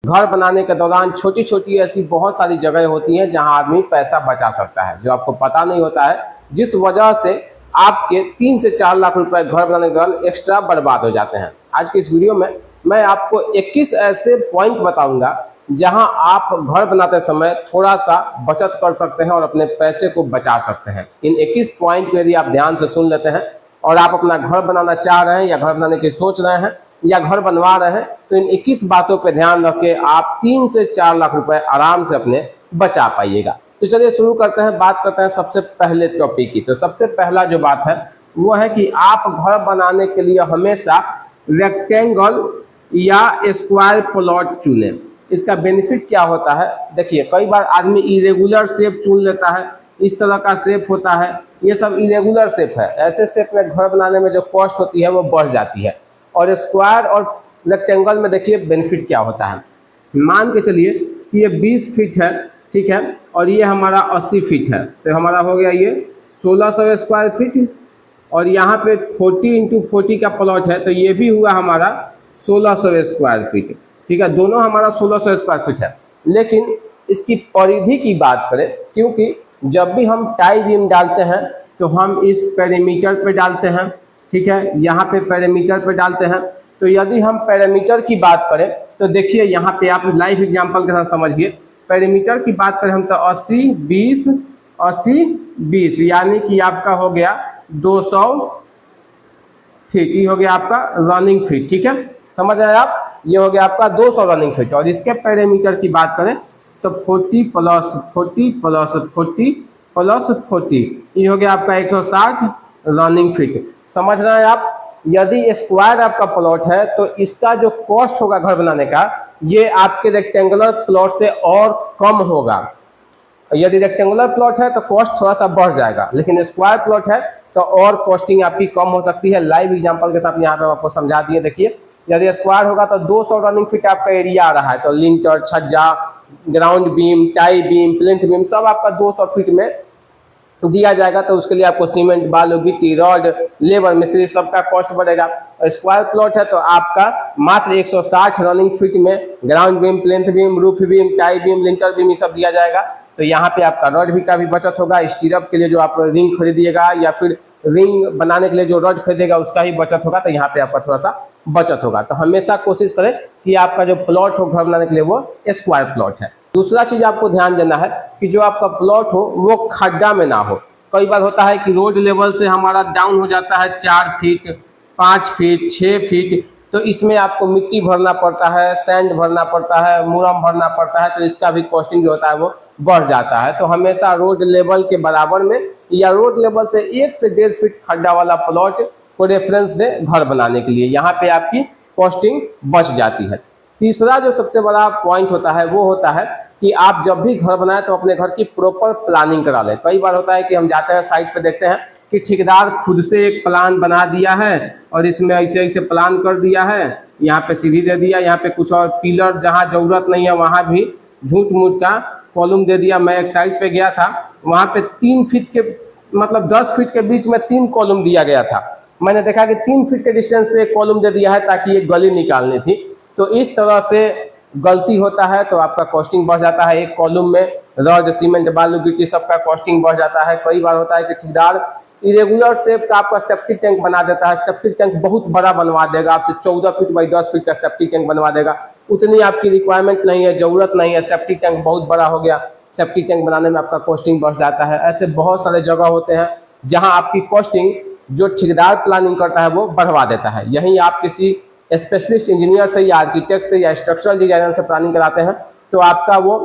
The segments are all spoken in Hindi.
घर बनाने के दौरान छोटी छोटी ऐसी बहुत सारी जगह होती हैं जहां आदमी पैसा बचा सकता है, जो आपको पता नहीं होता है, जिस वजह से आपके 3 से 4 लाख रुपए घर बनाने के दौरान एक्स्ट्रा बर्बाद हो जाते हैं। आज की इस वीडियो में मैं आपको 21 ऐसे पॉइंट बताऊंगा जहां आप घर बनाते समय थोड़ा सा बचत कर सकते हैं और अपने पैसे को बचा सकते हैं। इन 21 पॉइंट को यदि आप ध्यान से सुन लेते हैं और आप अपना घर बनाना चाह रहे हैं या घर बनाने की सोच रहे हैं या घर बनवा रहे हैं, तो इन 21 बातों पर ध्यान रख के आप 3 से 4 लाख रुपए आराम से अपने बचा पाइएगा। तो चलिए शुरू करते हैं, बात करते हैं सबसे पहले टॉपिक की। तो सबसे पहला जो बात है वो है कि आप घर बनाने के लिए हमेशा रेक्टेंगल या स्क्वायर प्लॉट चुनें। इसका बेनिफिट क्या होता है, देखिए कई बार आदमी इरेगुलर शेप चुन लेता है, इस तरह का शेप होता है, ये सब इरेगुलर शेप है। ऐसे शेप में घर बनाने में जो कॉस्ट होती है वो बढ़ जाती है। और स्क्वायर और रेक्टेंगल में देखिए बेनिफिट क्या होता है। मान के चलिए कि ये 20 फीट है, ठीक है, और ये हमारा 80 फीट है, तो हमारा हो गया ये 1600 स्क्वायर फीट। और यहाँ पे 40 इंटू 40 का प्लॉट है, तो ये भी हुआ हमारा 1600 स्क्वायर फीट, ठीक है, दोनों हमारा 1600 स्क्वायर फीट है। लेकिन इसकी परिधि की बात करें, क्योंकि जब भी हम टाई बीम डालते हैं तो हम इस पेरीमीटर पे डालते हैं, ठीक है, यहाँ पे पैरामीटर पे डालते हैं। तो यदि हम पैरामीटर की बात करें तो देखिए यहाँ पे आप लाइव एग्जांपल के साथ समझिए। पैरामीटर की बात करें हम तो 80 20 80 20 यानी कि आपका हो गया 200 फीट, ये हो गया आपका रनिंग फीट, ठीक है, समझ आए आप, ये हो गया आपका 200 रनिंग फीट। और इसके पैरामीटर की बात करें तो 40 प्लस 40 प्लस 40 प्लस 40, ये हो गया आपका 160 रनिंग फीट। समझ रहे हैं आप। यदि स्क्वायर आपका प्लॉट है तो इसका जो कॉस्ट होगा घर बनाने का, ये आपके रेक्टेंगुलर प्लॉट से और कम होगा। यदि रेक्टेंगुलर प्लॉट है तो कॉस्ट थोड़ा सा बढ़ जाएगा, लेकिन स्क्वायर प्लॉट है तो और कॉस्टिंग आपकी कम हो सकती है। लाइव एग्जांपल के साथ यहाँ पे आपको समझा दिए। देखिए यदि स्क्वायर होगा तो 200 रनिंग फीट आपका एरिया आ रहा है, तो लिंटर, छज्जा, ground beam, tie beam, plinth beam सब आपका 200 फीट में दिया जाएगा। तो उसके लिए आपको सीमेंट, बालू, गिट्टी, रॉड, लेबर, मिस्त्री सबका कॉस्ट बढ़ेगा। और स्क्वायर प्लॉट है तो आपका मात्र 160 रनिंग फीट में ground beam, plinth beam, roof beam, tie beam, lintel beam ये सब दिया जाएगा। तो यहाँ पे आपका रॉड भी का भी बचत होगा। स्टीरअप के लिए जो आप रिंग खरीदिएगा या फिर रिंग बनाने के लिए जो रॉड खरीदेगा उसका ही बचत होगा, तो यहाँ पे आपका थोड़ा सा बचत होगा। तो हमेशा कोशिश करें कि आपका जो प्लॉट हो घर बनाने के लिए वो स्क्वायर प्लॉट है। दूसरा चीज आपको ध्यान देना है कि जो आपका प्लॉट हो वो खड्डा में ना हो। कई बार होता है कि रोड लेवल से हमारा डाउन हो जाता है 4 फीट, 5 फीट, 6 फीट, तो इसमें आपको मिट्टी भरना पड़ता है, सैंड भरना पड़ता है, मुरम भरना पड़ता है, तो इसका भी कॉस्टिंग जो होता है वो बढ़ जाता है। तो हमेशा रोड लेवल के बराबर में या रोड लेवल से 1 से 1.5 फीट खड्डा वाला प्लॉट को रेफरेंस दे घर बनाने के लिए, यहाँ पे आपकी कॉस्टिंग बच जाती है। तीसरा जो सबसे बड़ा पॉइंट होता है वो होता है कि आप जब भी घर बनाए तो अपने घर की प्रॉपर प्लानिंग करा लें। कई बार होता है कि हम जाते हैं साइट पे देखते हैं कि ठेकेदार खुद से एक प्लान बना दिया है और इसमें ऐसे ऐसे प्लान कर दिया है, यहाँ पे सीढ़ी दे दिया, यहाँ पे कुछ और पिलर जहाँ जरूरत नहीं है वहाँ भी झूठ मूठ का कॉलम दे दिया। मैं एक साइट पे गया था, वहाँ पे 3 फीट के मतलब 10 फीट के बीच में 3 कॉलम दिया गया था। मैंने देखा कि 3 फीट के डिस्टेंस पे एक कॉलम दे दिया है ताकि एक गली निकालनी थी। तो इस तरह से गलती होता है तो आपका कॉस्टिंग बढ़ जाता है। एक कॉलम में रॉड, सीमेंट, बालू, गिट्टी सबका कॉस्टिंग बढ़ जाता है। कई बार होता है कि ठेकेदार इरेगुलर शेप का आपका सेप्टिक टैंक बना देता है। सेप्टिक टैंक बहुत बड़ा बनवा देगा, आपसे 14 फीट बाई 10 फीट का सेप्टिक टैंक बनवा देगा। उतनी आपकी रिक्वायरमेंट नहीं है, ज़रूरत नहीं है, सेप्टिक टैंक बहुत बड़ा हो गया, सेप्टिक टैंक बनाने में आपका कॉस्टिंग बढ़ जाता है। ऐसे बहुत सारे जगह होते हैं जहाँ आपकी कॉस्टिंग जो ठेकेदार प्लानिंग करता है वो बढ़वा देता है। यहीं आप किसी स्पेशलिस्ट इंजीनियर से या आर्किटेक्ट से या स्ट्रक्चरल डिजाइनर से प्लानिंग कराते हैं तो आपका वो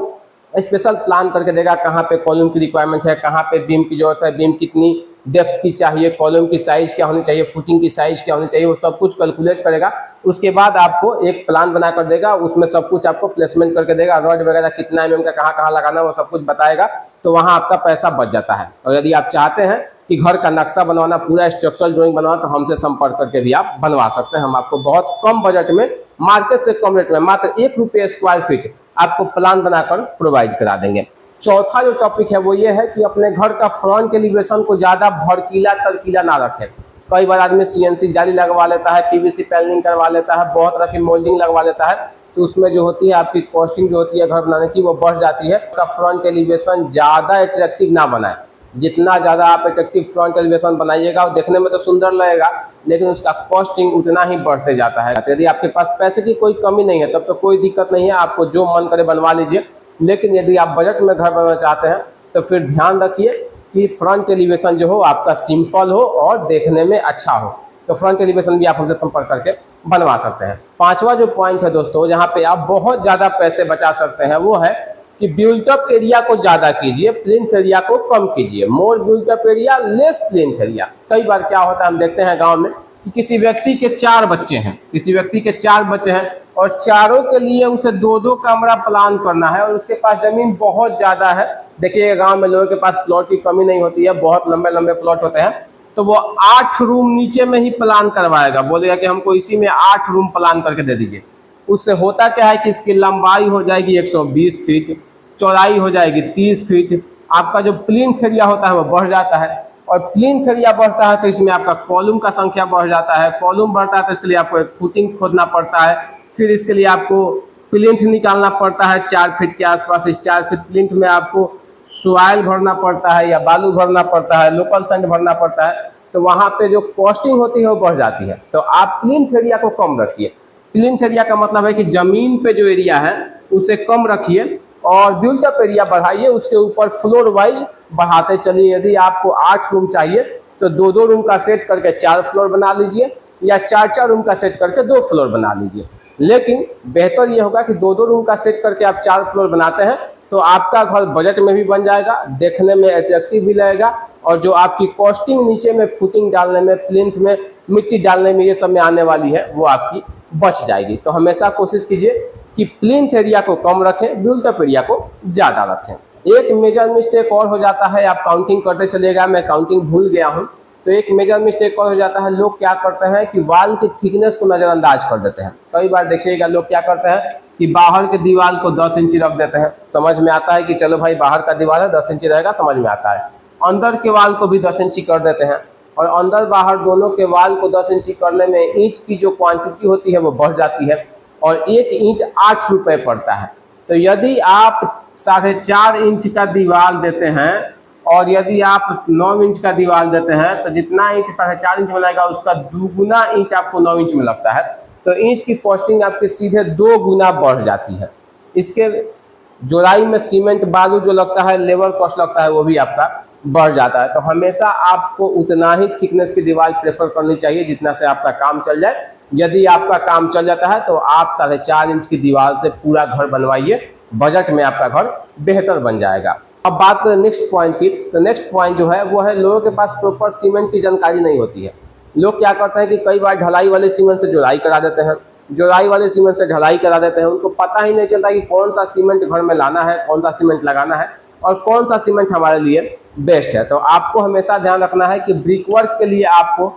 स्पेशल प्लान करके देगा, कहाँ पे कॉलम की रिक्वायरमेंट है, कहाँ पे बीम की जरूरत है, बीम कितनी डेप्थ की चाहिए, कॉलम की साइज क्या होनी चाहिए, फुटिंग की साइज क्या होनी चाहिए, वो सब कुछ कैलकुलेट करेगा। उसके बाद आपको एक प्लान बना कर देगा, उसमें सब कुछ आपको प्लेसमेंट करके देगा, रॉड वगैरह कितना mm का कहाँ कहाँ लगाना वो सब कुछ बताएगा। तो वहाँ आपका पैसा बच जाता है। और यदि आप चाहते हैं कि घर का नक्शा बनवाना, पूरा स्ट्रक्चरल ड्राइंग बनवाना, तो हमसे संपर्क करके भी आप बनवा सकते हैं। हम आपको बहुत कम बजट में, मार्केट से कम रेट में, मात्र 1 रुपये स्क्वायर फीट आपको प्लान बनाकर प्रोवाइड करा देंगे। चौथा जो टॉपिक है वो ये है कि अपने घर का फ्रंट एलिवेशन को ज़्यादा भड़कीला तरकीला ना रखें। कई बार आदमी CNC जाली लगवा लेता है, PVC पैनलिंग करवा लेता है, बहुत तरह की मोल्डिंग लगवा लेता है, तो उसमें जो होती है आपकी कॉस्टिंग जो होती है घर बनाने की वो बढ़ जाती है। आपका फ्रंट एलिवेशन ज़्यादा अट्रैक्टिव ना बनाए, जितना ज़्यादा आप अट्रैक्टिव फ्रंट एलिवेशन बनाइएगा, वो देखने में तो सुंदर लगेगा लेकिन उसका कॉस्टिंग उतना ही बढ़ते जाता है। यदि आपके पास पैसे की कोई कमी नहीं है तब तो कोई दिक्कत नहीं है, आपको जो मन करे बनवा लीजिए। लेकिन यदि आप बजट में घर बनाना चाहते हैं तो फिर ध्यान रखिए कि फ्रंट एलिवेशन जो हो आपका सिंपल हो और देखने में अच्छा हो। तो फ्रंट एलिवेशन भी आप हमसे संपर्क करके बनवा सकते हैं। पांचवा जो पॉइंट है दोस्तों, जहाँ पे आप बहुत ज़्यादा पैसे बचा सकते हैं, वो है कि बिल्टअप एरिया को ज़्यादा कीजिए, प्लिंथ एरिया को कम कीजिए। More built up area, less plinth area. कई बार क्या होता है, हम देखते हैं गाँव में कि किसी व्यक्ति के 4 बच्चे हैं, और चारों के लिए उसे 2-2 कमरा प्लान करना है और उसके पास ज़मीन बहुत ज़्यादा है। देखिए गांव में लोगों के पास प्लॉट की कमी नहीं होती है, बहुत लंबे लंबे प्लॉट होते हैं, तो वो 8 रूम नीचे में ही प्लान करवाएगा, बोलेगा कि हमको इसी में 8 रूम प्लान करके दे दीजिए। उससे होता क्या है कि इसकी लंबाई हो जाएगी 120 फीट, चौड़ाई हो जाएगी 30 फीट, आपका जो प्लिंथ एरिया होता है वो बढ़ जाता है, और प्लिंथ एरिया बढ़ता है तो इसमें आपका कॉलम का संख्या बढ़ जाता है। कॉलम बढ़ता है तो इसके लिए आपको एक फुटिंग खोदना पड़ता है, फिर इसके लिए आपको प्लिंथ निकालना पड़ता है 4 फीट के आसपास। इस 4 फीट प्लिंथ में आपको सॉइल भरना पड़ता है या बालू भरना पड़ता है, लोकल सैंड भरना पड़ता है, तो वहाँ पे जो कॉस्टिंग होती है वो बढ़ जाती है। तो आप प्लिंथ एरिया को कम रखिए। प्लिंथ एरिया का मतलब है कि ज़मीन पे जो एरिया है उसे कम रखिए और बिल्टअप एरिया बढ़ाइए, उसके ऊपर फ्लोर वाइज बढ़ाते चलिए। यदि आपको 8 रूम चाहिए तो 2-2 रूम का सेट करके 4 फ्लोर बना लीजिए, या 4-4 रूम का सेट करके 2 फ्लोर बना लीजिए। लेकिन बेहतर ये होगा कि 2-2 रूम का सेट करके आप 4 फ्लोर बनाते हैं तो आपका घर बजट में भी बन जाएगा, देखने में अट्रैक्टिव भी लगेगा, और जो आपकी कॉस्टिंग नीचे में फुटिंग डालने में, प्लिंथ में मिट्टी डालने में, ये सब में आने वाली है वो आपकी बच जाएगी। तो हमेशा कोशिश कीजिए कि प्लिंथ एरिया को कम रखें, बिल्टअप एरिया को ज़्यादा रखें। एक मेजर मिस्टेक और हो जाता है, आप काउंटिंग करते चलिएगा, मैं काउंटिंग भूल गया हूँ, तो एक मेजर मिस्टेक और हो जाता है। लोग क्या करते हैं कि वाल की थिकनेस को नज़रअंदाज कर देते हैं। कई बार देखिएगा लोग क्या करते हैं कि बाहर के दीवार को 10 इंची रख देते हैं, समझ में आता है कि चलो भाई बाहर का दीवार है 10 इंची रहेगा, समझ में आता है। अंदर के वाल को भी 10 इंची कर देते हैं, और अंदर बाहर दोनों के वाल को 10 इंची करने में ईंट की जो क्वांटिटी होती है वो बढ़ जाती है, और एक ईंट 8 रुपये पड़ता है। तो यदि आप 4.5 इंच का दीवार देते हैं और यदि आप 9 इंच का दीवार देते हैं तो जितना ईंट 4.5 इंच बनाएगा उसका 2 गुना ईंट आपको 9 इंच में लगता है। तो ईंट की कॉस्टिंग आपके सीधे 2 गुना बढ़ जाती है। इसके जोड़ाई में सीमेंट बालू जो लगता है, लेबर कॉस्ट लगता है, वो भी आपका बढ़ जाता है। तो हमेशा आपको उतना ही थिकनेस की दीवार प्रेफर करनी चाहिए जितना से आपका काम चल जाए। यदि आपका काम चल जाता है तो आप 4.5 इंच की दीवार से पूरा घर बनवाइए, बजट में आपका घर बेहतर बन जाएगा। अब बात करें नेक्स्ट पॉइंट की, तो नेक्स्ट पॉइंट जो है वो है लोगों के पास प्रॉपर सीमेंट की जानकारी नहीं होती है। लोग क्या करते हैं कि कई बार ढलाई वाले सीमेंट से जुड़ाई करा देते हैं, जुड़ाई वाले सीमेंट से ढलाई करा देते हैं, उनको पता ही नहीं चलता कि कौन सा सीमेंट घर में लाना है, कौन सा सीमेंट लगाना है और कौन सा सीमेंट हमारे लिए बेस्ट है। तो आपको हमेशा ध्यान रखना है कि ब्रिक वर्क के लिए आपको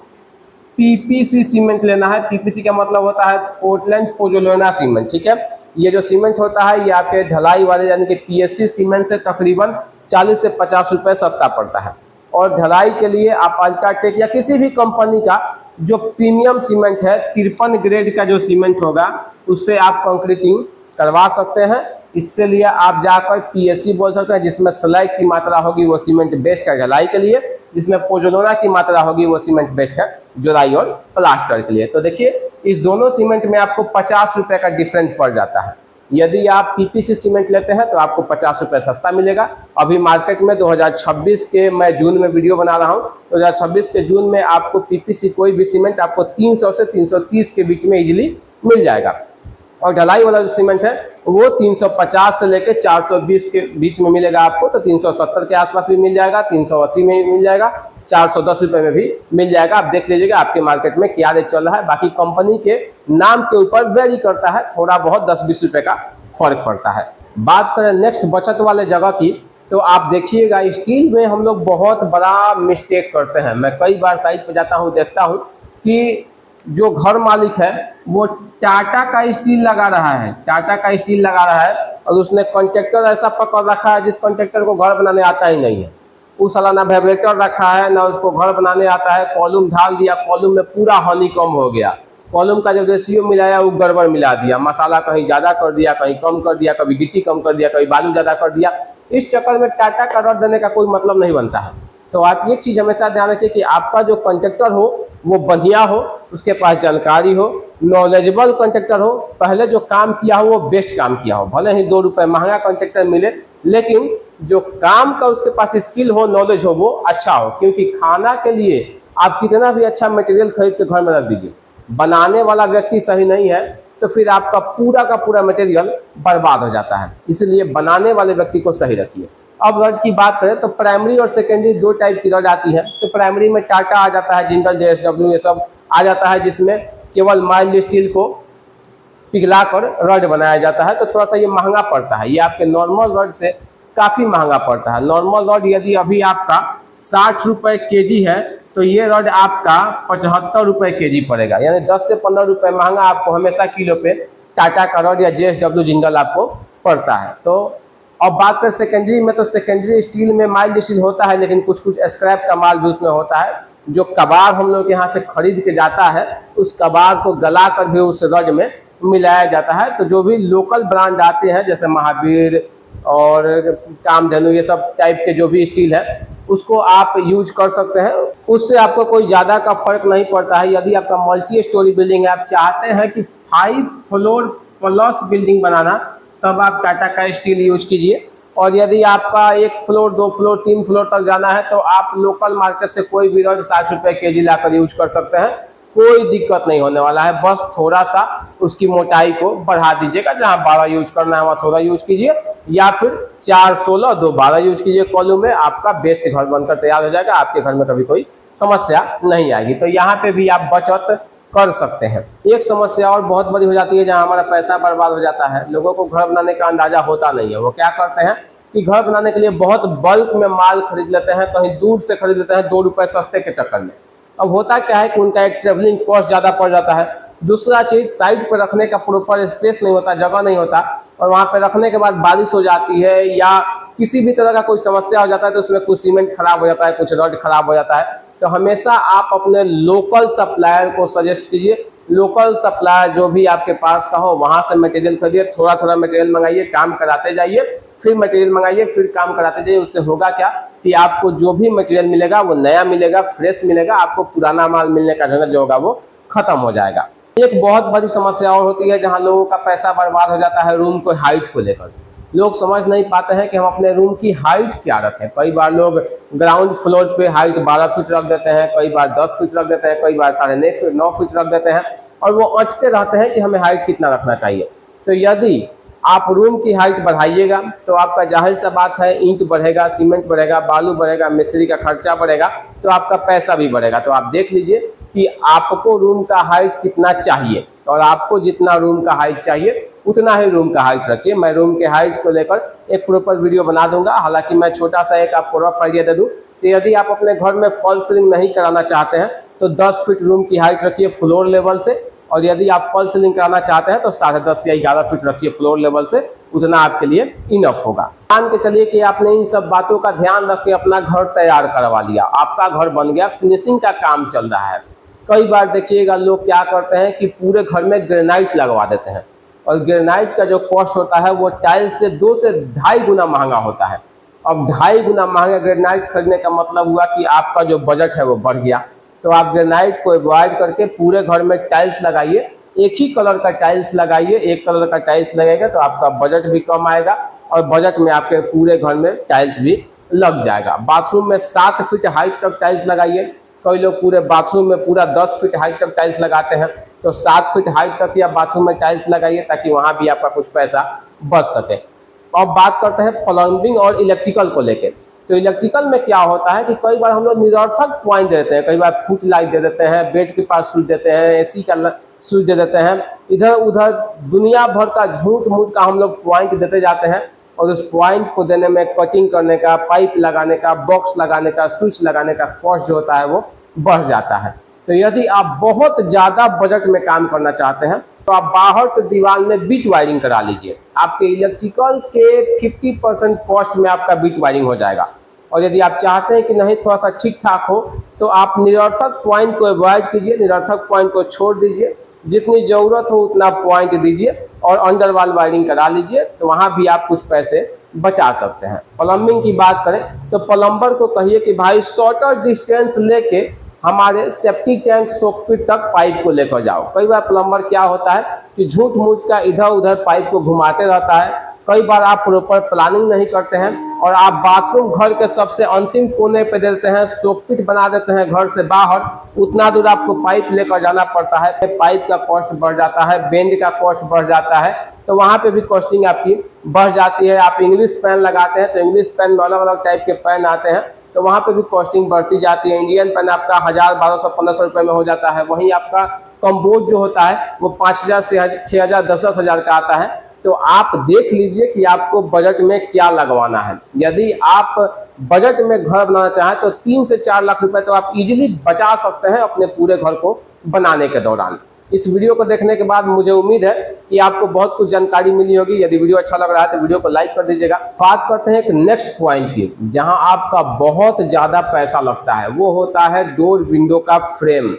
पीपीसी सीमेंट लेना है। पीपीसी का मतलब होता है पोर्टलैंड पोज़ोलाना सीमेंट, ठीक है। ये जो सीमेंट होता है ये आपके ढलाई वाले यानी कि पीएससी सीमेंट से तकरीबन 40 से 50 रुपये सस्ता पड़ता है। और ढलाई के लिए आप अल्ट्राटेक या किसी भी कंपनी का जो प्रीमियम सीमेंट है 53 ग्रेड का जो सीमेंट होगा उससे आप कंक्रीटिंग करवा सकते हैं। इससे लिए आप जाकर पीएससी बोल सकते हैं, जिसमें स्लैग की मात्रा होगी वो सीमेंट बेस्ट है ढलाई के लिए, जिसमें पोज़ोलाना की मात्रा होगी वो सीमेंट बेस्ट है जुड़ाई और प्लास्टर के लिए। तो देखिए इस दोनों सीमेंट में आपको 50 रुपये का डिफरेंस पड़ जाता है। यदि आप पीपीसी सीमेंट लेते हैं तो आपको 50 रुपये सस्ता मिलेगा। अभी मार्केट में 2026 के मैं जून में वीडियो बना रहा हूँ, 2026 के जून में आपको पीपीसी कोई भी सीमेंट आपको 300 से 330 के बीच में इजीली मिल जाएगा। और ढलाई वाला जो सीमेंट है वो 350 से लेकर 420 के बीच में मिलेगा आपको। तो 370 के आसपास भी मिल जाएगा, 380 में मिल जाएगा, 410 रुपये में भी मिल जाएगा। आप देख लीजिएगा आपके मार्केट में क्या रेट चल रहा है। बाकी कंपनी के नाम के ऊपर वेरी करता है, थोड़ा बहुत 10-20 रुपये का फर्क पड़ता है। बात करें नेक्स्ट बचत वाले जगह की, तो आप देखिएगा स्टील में हम लोग बहुत बड़ा मिस्टेक करते हैं। मैं कई बार साइट पर जाता हूँ, देखता हूँ कि जो घर मालिक है वो टाटा का स्टील लगा रहा है, टाटा का स्टील लगा रहा है, और उसने कॉन्ट्रैक्टर ऐसा पकड़ रखा है जिस कॉन्ट्रैक्टर को घर बनाने आता ही नहीं है। उस साला ना वाइब्रेटर रखा है ना उसको घर बनाने आता है, कॉलम ढाल दिया, कॉलम में पूरा हनीकॉम्ब हो गया। कॉलम का जो रेशियो मिलाया वो गड़बड़ मिला दिया, मसाला कहीं ज़्यादा कर दिया, कहीं कम कर दिया, कभी गिट्टी कम कर दिया, कभी बालू ज़्यादा कर दिया। इस चक्कर में टाटा का रॉड देने का कोई मतलब नहीं बनता है। तो आप ये चीज़ हमेशा ध्यान रखिए कि आपका जो कॉन्ट्रैक्टर हो वो बढ़िया हो, उसके पास जानकारी हो, नॉलेजेबल कॉन्ट्रैक्टर हो, पहले जो काम किया हो वो बेस्ट काम किया हो। भले ही 2 रुपये महंगा कॉन्ट्रैक्टर मिले, लेकिन जो काम का उसके पास स्किल हो, नॉलेज हो, वो अच्छा हो। क्योंकि खाना के लिए आप कितना भी अच्छा मटेरियल खरीद के घर में रख दीजिए, बनाने वाला व्यक्ति सही नहीं है तो फिर आपका पूरा का पूरा मटेरियल बर्बाद हो जाता है। इसलिए बनाने वाले व्यक्ति को सही रखिए। अब रड की बात करें तो प्राइमरी और सेकेंडरी 2 टाइप की रड आती है। तो प्राइमरी में टाटा आ जाता है, जिंदल, JSW ये सब आ जाता है, जिसमें केवल माइल्ड स्टील को पिघला कर रड बनाया जाता है। तो थोड़ा सा ये महंगा पड़ता है, ये आपके नॉर्मल रड से काफ़ी महंगा पड़ता है। नॉर्मल रड यदि अभी आपका 60 रुपये केजी है तो ये रड आपका 75 रुपये केजी पड़ेगा, यानी 10 से 15 रुपये महंगा आपको हमेशा किलो पे टाटा का रड या JSW जिंदल आपको पड़ता है। तो अब बात करें सेकेंडरी में, तो सेकेंडरी स्टील में माइल्ड स्टील होता है, लेकिन कुछ कुछ स्क्रैप का माल भी उसमें होता है। जो कबाड़ हम लोग यहाँ से खरीद के जाता है, उस कबाड़ को गला कर भी उस रड में मिलाया जाता है। तो जो भी लोकल ब्रांड आते हैं जैसे महावीर और कामधेनु, ये सब टाइप के जो भी स्टील है उसको आप यूज कर सकते हैं, उससे आपको कोई ज़्यादा का फर्क नहीं पड़ता है। यदि आपका मल्टी स्टोरी बिल्डिंग है, आप चाहते हैं कि 5 फ्लोर प्लस बिल्डिंग बनाना, तब आप टाटा का स्टील यूज कीजिए। और यदि आपका 1 फ्लोर, 2 फ्लोर, 3 फ्लोर तक जाना है तो आप लोकल मार्केट से कोई भी रड 60 रुपये केजी लाकर यूज कर सकते हैं, कोई दिक्कत नहीं होने वाला है। बस थोड़ा सा उसकी मोटाई को बढ़ा दीजिएगा, जहाँ 12 यूज करना है वहाँ 16 यूज कीजिए, या फिर 4, 16, 2, 12 यूज कीजिए कॉलम में, आपका बेस्ट घर बनकर तैयार हो जाएगा। आपके घर में कभी कोई समस्या नहीं आएगी। तो यहाँ पे भी आप बचत कर सकते हैं। एक समस्या और बहुत बड़ी हो जाती है जहाँ हमारा पैसा बर्बाद हो जाता है। लोगों को घर बनाने का अंदाजा होता नहीं है। वो क्या करते हैं कि घर बनाने के लिए बहुत बल्क में माल खरीद लेते हैं, कहीं दूर से खरीद लेते हैं 2 रुपये सस्ते के चक्कर में। अब होता क्या है कि उनका एक ट्रेवलिंग कॉस्ट ज़्यादा पड़ जाता है, दूसरा चीज़ साइड पर रखने का प्रॉपर स्पेस नहीं होता, जगह नहीं होता, और वहाँ पर रखने के बाद बारिश हो जाती है या किसी भी तरह का कोई समस्या हो जाता है तो उसमें कुछ सीमेंट खराब हो जाता है, कुछ रड खराब हो जाता है। तो हमेशा आप अपने लोकल सप्लायर को सजेस्ट कीजिए। लोकल सप्लायर जो भी आपके पास का हो वहाँ से मटेरियल खरीदिए, थोड़ा थोड़ा मटेरियल मंगाइए, काम कराते जाइए, फिर मटेरियल मंगाइए, फिर काम कराते जाइए। उससे होगा क्या कि आपको जो भी मटेरियल मिलेगा वो नया मिलेगा, फ्रेश मिलेगा, आपको पुराना माल मिलने का झंझट जो होगा वो खत्म हो जाएगा। एक बहुत बड़ी समस्या और होती है जहाँ लोगों का पैसा बर्बाद हो जाता है रूम को हाइट को लेकर। लोग समझ नहीं पाते हैं कि हम अपने रूम की हाइट क्या रखें। कई बार लोग ग्राउंड फ्लोर पे हाइट 12 फीट रख देते हैं, कई बार 10 फीट रख देते हैं, कई बार 9.5 फीट रख देते हैं, और वो अटके रहते हैं कि हमें हाइट कितना रखना चाहिए। तो यदि आप रूम की हाइट बढ़ाइएगा तो आपका जाहिर सा बात है ईंट बढ़ेगा, सीमेंट बढ़ेगा, बालू बढ़ेगा, मिस्त्री का खर्चा बढ़ेगा, तो आपका पैसा भी बढ़ेगा। तो आप देख लीजिए कि आपको रूम का हाइट कितना चाहिए, और आपको जितना रूम का हाइट चाहिए उतना ही रूम का हाइट रखिए। मैं रूम के हाइट को लेकर एक प्रॉपर वीडियो बना दूंगा। हालांकि मैं छोटा सा एक आपको रफ आइडिया दे दूं, तो यदि आप अपने घर में फॉल सीलिंग नहीं कराना चाहते हैं तो 10 फीट रूम की हाइट रखिए फ्लोर लेवल से, और यदि आप फॉल सीलिंग कराना चाहते हैं तो 10.5 या 11 फीट रखिए फ्लोर लेवल से, उतना आपके लिए इनफ होगा। मान के चलिए कि आपने इन सब बातों का ध्यान रख के अपना घर तैयार करवा लिया, आपका घर बन गया, फिनिशिंग का काम चल रहा है। कई बार देखिएगा लोग क्या करते हैं कि पूरे घर में ग्रेनाइट लगवा देते हैं, और ग्रेनाइट का जो कॉस्ट होता है वो टाइल्स से 2 से 2.5 गुना महंगा होता है। अब 2.5 गुना महंगा ग्रेनाइट खरीदने का मतलब हुआ कि आपका जो बजट है वो बढ़ गया। तो आप ग्रेनाइट को अवॉइड करके पूरे घर में टाइल्स लगाइए, एक ही कलर का टाइल्स लगाइए। एक कलर का टाइल्स लगेगा तो आपका बजट भी कम आएगा, और बजट में आपके पूरे घर में टाइल्स भी लग जाएगा। बाथरूम में 7 फीट हाइट तक टाइल्स लगाइए। कई लोग पूरे बाथरूम में पूरा 10 फीट हाइट तक टाइल्स लगाते हैं, तो 7 फीट हाइट तक या बाथरूम में टाइल्स लगाइए ताकि वहाँ भी आपका कुछ पैसा बच सके। अब बात करते हैं प्लम्बिंग और इलेक्ट्रिकल को लेके। तो इलेक्ट्रिकल में क्या होता है कि कई बार हम लोग निरर्थक पॉइंट देते हैं, कई बार फुट लाइट दे देते हैं, बेड के पास स्विच देते हैं, एसी का स्विच दे देते हैं, इधर उधर दुनिया भर का झूठ मूठ का हम लोग पॉइंट देते जाते हैं, और उस पॉइंट को देने में कटिंग करने का, पाइप लगाने का, बॉक्स लगाने का, स्विच लगाने का कॉस्ट जो होता है वो बढ़ जाता है। तो यदि आप बहुत ज़्यादा बजट में काम करना चाहते हैं तो आप बाहर से दीवार में बीट वायरिंग करा लीजिए। आपके इलेक्ट्रिकल के 50% कॉस्ट में आपका बीट वायरिंग हो जाएगा। और यदि आप चाहते हैं कि नहीं थोड़ा सा ठीक ठाक हो तो आप निरर्थक पॉइंट को अवॉइड कीजिए, निरर्थक पॉइंट को छोड़ दीजिए। जितनी ज़रूरत हो उतना पॉइंट दीजिए और अंडर वाल वायरिंग करा लीजिए, तो वहाँ भी आप कुछ पैसे बचा सकते हैं। प्लम्बिंग की बात करें तो प्लम्बर को कहिए कि भाई शॉर्टर डिस्टेंस लेके हमारे सेफ्टी टैंक सॉकेट तक पाइप को लेकर जाओ। कई बार प्लम्बर क्या होता है कि झूठ मूठ का इधर उधर पाइप को घुमाते रहता है। कई बार आप प्रॉपर प्लानिंग नहीं करते हैं और आप बाथरूम घर के सबसे अंतिम कोने पे देते हैं, सॉकेट बना देते हैं घर से बाहर, उतना दूर आपको पाइप लेकर जाना पड़ता है। पाइप का कॉस्ट बढ़ जाता है, बेंड का कॉस्ट बढ़ जाता है, तो वहाँ पे भी कॉस्टिंग आपकी बढ़ जाती है। आप इंग्लिश पैन लगाते हैं तो इंग्लिश पैन में अलग अलग टाइप के पैन आते हैं, तो वहाँ पे भी कॉस्टिंग बढ़ती जाती है। इंडियन पैन आपका 1000, 1200, 1500 रुपये में हो जाता है। वहीं आपका कम्बोज जो होता है वो 5000 से 6000, 10-10 हज़ार का आता है। तो आप देख लीजिए कि आपको बजट में क्या लगवाना है। यदि आप बजट में घर बनाना चाहें तो 3 से 4 लाख रुपए तो आप इजीली बचा सकते हैं अपने पूरे घर को बनाने के दौरान। इस वीडियो को देखने के बाद मुझे उम्मीद है कि आपको बहुत कुछ जानकारी मिली होगी। यदि वीडियो अच्छा लग रहा है तो वीडियो को लाइक कर दीजिएगा। बात करते हैं एक नेक्स्ट पॉइंट की, जहां आपका बहुत ज़्यादा पैसा लगता है, वो होता है डोर विंडो का फ्रेम।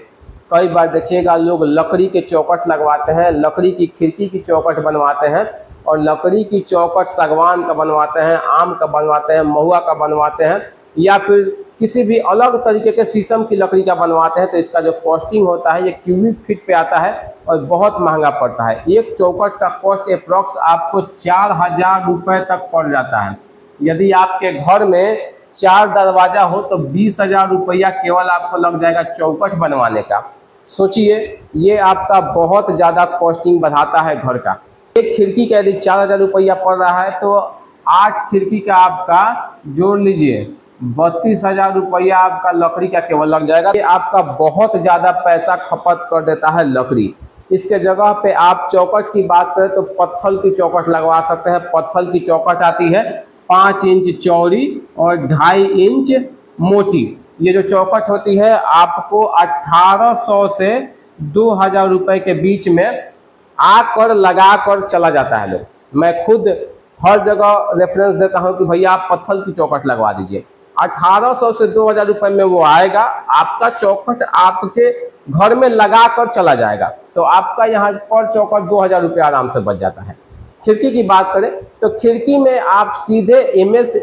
कई बार देखिएगा लोग लकड़ी के चौखट लगवाते हैं, लकड़ी की खिड़की की चौखट बनवाते हैं, और लकड़ी की चौखट सागवान का बनवाते हैं, आम का बनवाते हैं, महुआ का बनवाते हैं, या फिर किसी भी अलग तरीके के शीशम की लकड़ी का बनवाते हैं। तो इसका जो कॉस्टिंग होता है ये क्यूबिक फीट पे आता है और बहुत महंगा पड़ता है। एक चौखट का कॉस्ट अप्रॉक्स आपको 4000 रुपये तक पड़ जाता है। यदि आपके घर में 4 दरवाजा हो तो 20,000 रुपया केवल आपको लग जाएगा चौखट बनवाने का। सोचिए, ये आपका बहुत ज़्यादा कॉस्टिंग बढ़ाता है घर का। एक खिड़की का यदि 4000 रुपया पड़ रहा है तो 8 खिड़की का आपका जोड़ लीजिए 32,000 रुपया आपका लकड़ी का केवल लग जाएगा। ये आपका बहुत ज़्यादा पैसा खपत कर देता है लकड़ी। इसके जगह पे आप चौखट की बात करें तो पत्थर की चौखट लगवा सकते हैं। पत्थर की चौखट आती है 5 इंच चौड़ी और 2.5 इंच मोटी। ये जो चौखट होती है आपको 1800 से 2000 रुपये के बीच में आकर लगा कर चला जाता है लोग। मैं खुद हर जगह रेफरेंस देता हूं कि भैया आप पत्थर की चौखट लगवा दीजिए। 1800 से 2000 रुपये में वो आएगा, आपका चौखट आपके घर में लगा कर चला जाएगा। तो आपका यहाँ पर चौखट 2000 रुपये आराम से बच जाता है। खिड़की की बात करें तो खिड़की में आप सीधे MS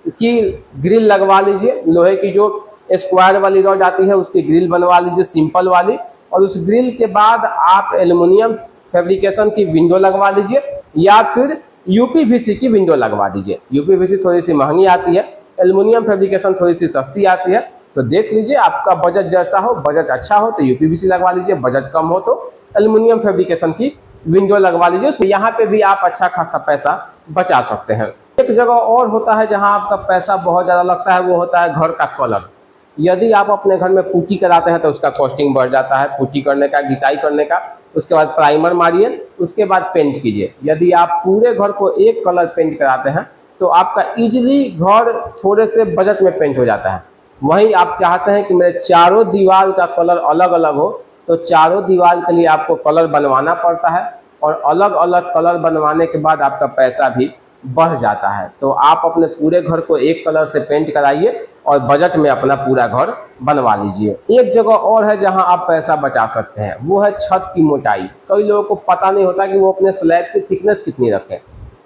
की ग्रिल लगवा लीजिए। लोहे की जो स्क्वायर वाली रॉड आती है उसकी ग्रिल बनवा लीजिए, सिंपल वाली, और उस ग्रिल के बाद आप एल्युमिनियम फैब्रिकेशन की विंडो लगवा लीजिए या फिर UPVC की विंडो लगवा दीजिए। UPVC थोड़ी सी महंगी आती है, एल्युमिनियम फैब्रिकेशन थोड़ी सी सस्ती आती है। तो देख लीजिए आपका बजट जैसा हो, बजट अच्छा हो तो UPVC लगवा लीजिए, बजट कम हो तो एल्युमिनियम फैब्रिकेशन की विंडो लगवा लीजिए। यहाँ पे भी आप अच्छा खासा पैसा बचा सकते हैं। एक जगह और होता है जहाँ आपका पैसा बहुत ज़्यादा लगता है, वो होता है घर का कलर। यदि आप अपने घर में पुट्टी कराते हैं तो उसका कॉस्टिंग बढ़ जाता है, पुट्टी करने का, घिसाई करने का। उसके बाद प्राइमर मारिए, उसके बाद पेंट कीजिए। यदि आप पूरे घर को एक कलर पेंट कराते हैं तो आपका इजीली घर थोड़े से बजट में पेंट हो जाता है। वहीं आप चाहते हैं कि मेरे चारों दीवार का कलर अलग अलग हो, तो चारों दीवार के लिए आपको कलर बनवाना पड़ता है, और अलग अलग कलर बनवाने के बाद आपका पैसा भी बढ़ जाता है। तो आप अपने पूरे घर को एक कलर से पेंट कराइए और बजट में अपना पूरा घर बनवा लीजिए। एक जगह और है जहां आप पैसा बचा सकते हैं, वो है छत की मोटाई। कई लोगों को पता नहीं होता कि वो अपने स्लैब की थिकनेस कितनी रखें।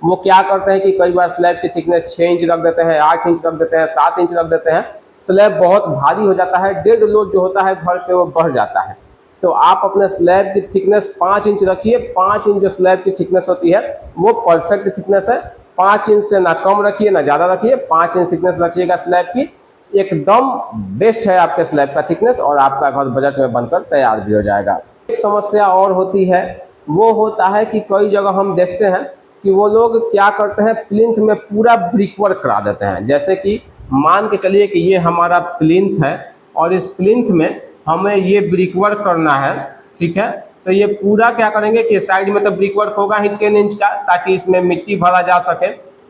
वो क्या करते हैं कि कई बार स्लैब की थिकनेस 6 इंच रख देते हैं, 8 इंच रख देते हैं, 7 इंच रख देते हैं। स्लैब बहुत भारी हो जाता है, डेड लोड जो होता है घर पे वो बढ़ जाता है। तो आप अपने स्लैब की थिकनेस 5 इंच रखिए। 5 इंच जो स्लैब की थिकनेस होती है वो परफेक्ट थिकनेस है। 5 इंच से ना कम रखिए ना ज़्यादा रखिए, 5 इंच थिकनेस रखिएगा स्लैब की। एकदम बेस्ट है आपके स्लैब का थिकनेस, और आपका घर बजट में बनकर तैयार भी हो जाएगा। एक समस्या और होती है, वो होता है कि कई जगह हम देखते हैं कि वो लोग क्या करते हैं, प्लिंथ में पूरा ब्रिक वर्क करा देते हैं। जैसे कि मान के चलिए कि ये हमारा प्लिंथ है और इस प्लिंथ में हमें ये ब्रिक वर्क करना है, ठीक है। तो ये पूरा क्या करेंगे कि साइड में तो ब्रिक वर्क होगा ही 10 इंच का, ताकि इसमें मिट्टी भरा जा सके।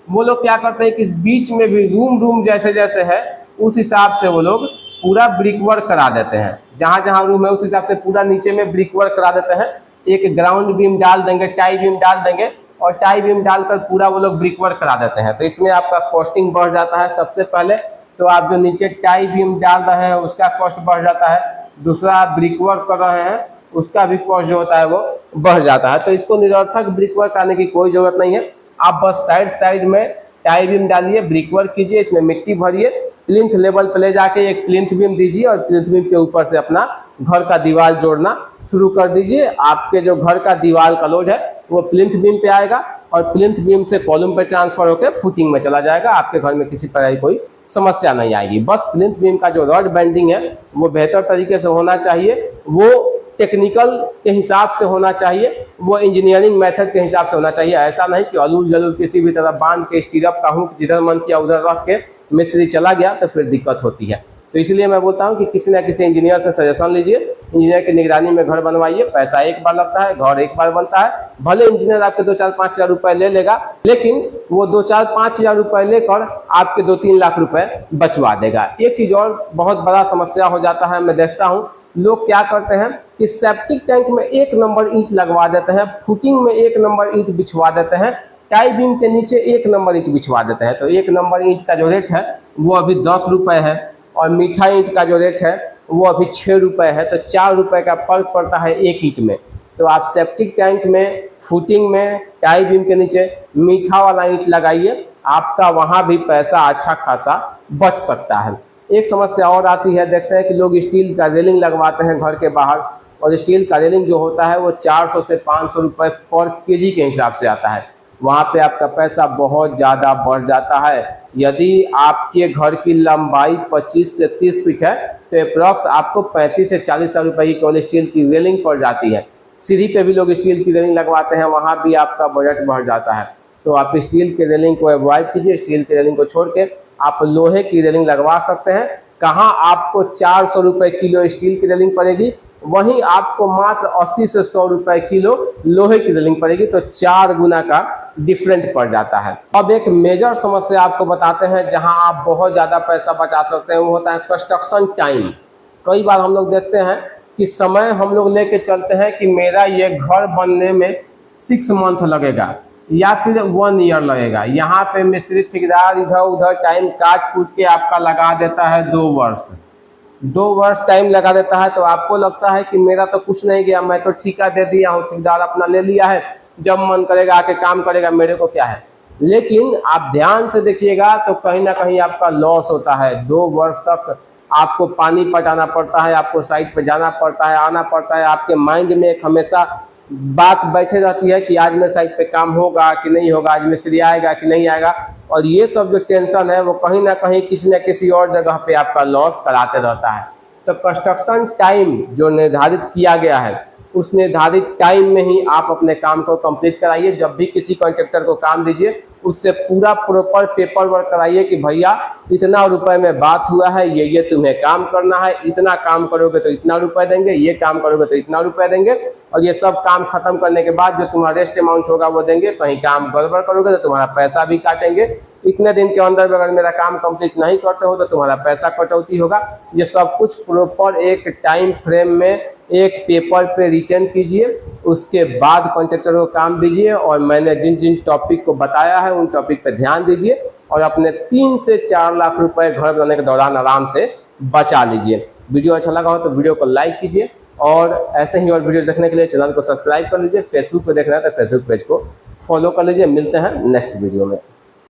वो लोग क्या करते हैं कि इस बीच में भी रूम जैसे जैसे है उस हिसाब से वो लोग पूरा ब्रिक वर्क करा देते हैं। जहाँ जहाँ रूम है उस हिसाब से पूरा नीचे में ब्रिक वर्क करा देते हैं। एक ग्राउंड बीम डाल देंगे, टाई बीम डाल देंगे, और टाई बीम डालकर पूरा वो लोग ब्रिक वर्क करा देते हैं। तो इसमें आपका कॉस्टिंग बढ़ जाता है। सबसे पहले तो आप जो नीचे टाई बीम डाल रहे हैं उसका कॉस्ट बढ़ जाता है। दूसरा, आप ब्रिक वर्क कर रहे हैं उसका भी कॉस्ट जो होता है वो बढ़ जाता है। तो इसको निरर्थक ब्रिक वर्क करने की कोई ज़रूरत नहीं है। आप बस साइड साइड में टाई बीम डालिए, ब्रिक वर्क कीजिए, इसमें मिट्टी भरिए, प्लिंथ लेवल पर ले जाके एक प्लिंथ बीम दीजिए और प्लिंथ बीम के ऊपर से अपना घर का दीवार जोड़ना शुरू कर दीजिए। आपके जो घर का दीवार का लोड है वो प्लिंथ बीम पे आएगा और प्लिंथ बीम से कॉलम पे ट्रांसफर होकर फुटिंग में चला जाएगा। आपके घर में किसी प्रकार की कोई समस्या नहीं आएगी। बस प्लिंथ बीम का जो रॉड बेंडिंग है वो बेहतर तरीके से होना चाहिए, वो टेक्निकल के हिसाब से होना चाहिए, वो इंजीनियरिंग मेथड के हिसाब से होना चाहिए। ऐसा नहीं कि अलूल जलूल किसी भी तरह बांध के स्टीरअप का हुक जिधर मन किया उधर रख के मिस्त्री चला गया तो फिर दिक्कत होती है। तो इसलिए मैं बोलता हूँ कि किसी न किसी इंजीनियर से सजेशन लीजिए, इंजीनियर की निगरानी में घर बनवाइए। पैसा एक बार लगता है, घर एक बार बनता है। भले इंजीनियर आपके 2-4-5 हज़ार रुपये ले लेगा, लेकिन वो 2-4-5 हज़ार रुपये लेकर आपके 2-3 लाख रुपए बचवा देगा। एक चीज़ और बहुत बड़ा समस्या हो जाता है, मैं देखता हूँ लोग क्या करते हैं कि सेप्टिक टैंक में 1 नंबर ईंट लगवा देते हैं, फुटिंग में 1 नंबर ईंट बिछवा देते हैं, टाई बीम के नीचे 1 नंबर ईंट बिछवा देते हैं। तो 1 नंबर ईंट का जो रेट है वो अभी 10 रुपये है और मीठा ईंट का जो रेट है वो अभी 6 रुपये है। तो 4 रुपये का फर्क पड़ता है एक ईंट में। तो आप सेप्टिक टैंक में, फुटिंग में, टाई बीम के नीचे मीठा वाला ईंट लगाइए, आपका वहाँ भी पैसा अच्छा खासा बच सकता है। एक समस्या और आती है, देखते हैं कि लोग स्टील का रेलिंग लगवाते हैं घर के बाहर और स्टील का रेलिंग जो होता है वो 400 से 500 रुपये पर केजी के हिसाब से आता है। वहाँ पे आपका पैसा बहुत ज़्यादा बढ़ जाता है। यदि आपके घर की लंबाई 25 से 30 फीट है तो अप्रॉक्स आपको 35 से 40 हज़ार रुपये की केवल स्टील की रेलिंग पड़ जाती है। सीढ़ी पे भी लोग स्टील की रेलिंग लगवाते हैं, वहाँ भी आपका बजट बढ़ जाता है। तो आप स्टील की रेलिंग को अवॉइड कीजिए, स्टील की रेलिंग को छोड़ के आप लोहे की रेलिंग लगवा सकते हैं। कहाँ आपको 400 रुपये किलो स्टील की रेलिंग पड़ेगी, वहीं आपको मात्र 80 से 100 रुपये किलो लोहे की रेलिंग पड़ेगी। तो 4 गुना का डिफरेंट पड़ जाता है। अब एक मेजर समस्या आपको बताते हैं जहां आप बहुत ज़्यादा पैसा बचा सकते हैं, वो होता है कंस्ट्रक्शन टाइम। कई बार हम लोग देखते हैं कि समय हम लोग लेके चलते हैं कि मेरा ये घर बनने में 6 मंथ लगेगा या फिर 1 ईयर लगेगा। यहाँ पे मिस्त्री ठेकेदार इधर उधर टाइम काट कूट के आपका लगा देता है 2 वर्ष, 2 वर्ष टाइम लगा देता है। तो आपको लगता है कि मेरा तो कुछ नहीं गया, मैं तो ठेका दे दिया हूँ, ठेकेदार अपना ले लिया है, जब मन करेगा आके काम करेगा, मेरे को क्या है। लेकिन आप ध्यान से देखिएगा तो कहीं ना कहीं आपका लॉस होता है। 2 वर्ष तक आपको पानी पटाना पड़ता है, आपको साइट पे जाना पड़ता है, आना पड़ता है। आपके माइंड में एक हमेशा बात बैठे रहती है कि आज मेरे साइट पे काम होगा कि नहीं होगा, आज मिस्त्री आएगा कि नहीं आएगा। और ये सब जो टेंशन है वो कहीं ना कहीं किसी न किसी और जगह पे आपका लॉस कराते रहता है। तो कंस्ट्रक्शन टाइम जो निर्धारित किया गया है उस निर्धारित टाइम में ही आप अपने काम को कंप्लीट कराइए। जब भी किसी कॉन्ट्रैक्टर को काम दीजिए उससे पूरा प्रॉपर पेपर वर्क कराइए कि भैया इतना रुपए में बात हुआ है, ये तुम्हें काम करना है, इतना काम करोगे तो इतना रुपए देंगे, ये काम करोगे तो इतना रुपए देंगे, और ये सब काम खत्म करने के बाद जो तुम्हारा रेस्ट अमाउंट होगा वो देंगे। कहीं काम गड़बड़ करोगे तो तुम्हारा पैसा भी काटेंगे। इतने दिन के अंदर अगर मेरा काम कंप्लीट नहीं करते हो तो तुम्हारा पैसा कटौती होगा। ये सब कुछ प्रॉपर एक टाइम फ्रेम में एक पेपर पे रिटर्न कीजिए, उसके बाद कॉन्ट्रैक्टर को काम दीजिए। और मैंने जिन जिन टॉपिक को बताया है उन टॉपिक पे ध्यान दीजिए और अपने 3 से 4 लाख रुपए घर बनाने के दौरान आराम से बचा लीजिए। वीडियो अच्छा लगा हो तो वीडियो को लाइक कीजिए और ऐसे ही और वीडियो देखने के लिए चैनल को सब्सक्राइब कर लीजिए। फेसबुक पे देख रहे हैं तो फेसबुक पेज को फॉलो कर लीजिए। मिलते हैं नेक्स्ट वीडियो में।